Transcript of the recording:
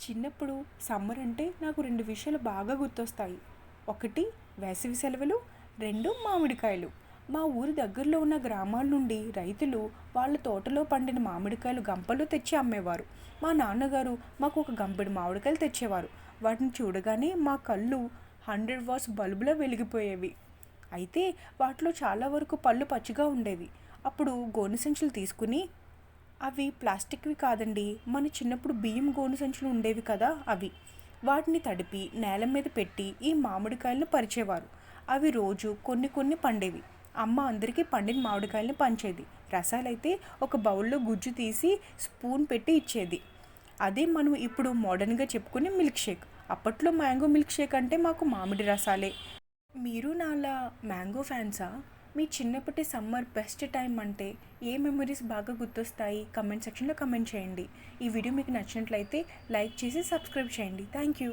చిన్నప్పుడు సమ్మర్ అంటే నాకు 2 విషయాలు బాగా గుర్తొస్తాయి. ఒకటి వేసవి సెలవులు, 2 మామిడికాయలు. మా ఊరి దగ్గరలో ఉన్న గ్రామాల నుండి రైతులు వాళ్ళ తోటలో పండిన మామిడికాయలు గంపలో తెచ్చి అమ్మేవారు. మా నాన్నగారు మాకు ఒక గంపెడు మామిడికాయలు తెచ్చేవారు. వాటిని చూడగానే మా కళ్ళు 100 వాట్స్ బల్బులా వెలిగిపోయేవి. అయితే వాటిలో చాలా వరకు పళ్ళు పచ్చిగా ఉండేవి. అప్పుడు గోనె సంచులు తీసుకుని, అవి ప్లాస్టిక్వి కాదండి. మన చిన్నప్పుడు బియ్యం గోను సంచులు ఉండేవి కదా అవి. వాటిని తడిపి నేల మీద పెట్టి ఈ మామిడికాయలను పరిచేవారు. అవి రోజు కొన్ని కొన్ని పండేవి. అమ్మ అందరికీ పండిన మామిడికాయలని పంచేది. రసాలైతే ఒక బౌల్లో గుజ్జు తీసి స్పూన్ పెట్టి ఇచ్చేది. అదే మనం ఇప్పుడు మోడర్న్గా చెప్పుకునే మిల్క్ షేక్. అప్పట్లో మ్యాంగో మిల్క్ షేక్ అంటే మాకు మామిడి రసాలే. మీరు నాలా మ్యాంగో ఫ్యాన్సా? మీ చిన్నప్పటి సమ్మర్ బెస్ట్ టైం అంటే ఏ మెమరీస్ బాగా గుర్తొస్తాయి? కమెంట్ సెక్షన్లో కమెంట్ చేయండి. ఈ వీడియో మీకు నచ్చినట్లయితే లైక్ చేసి సబ్స్క్రైబ్ చేయండి. Thank you.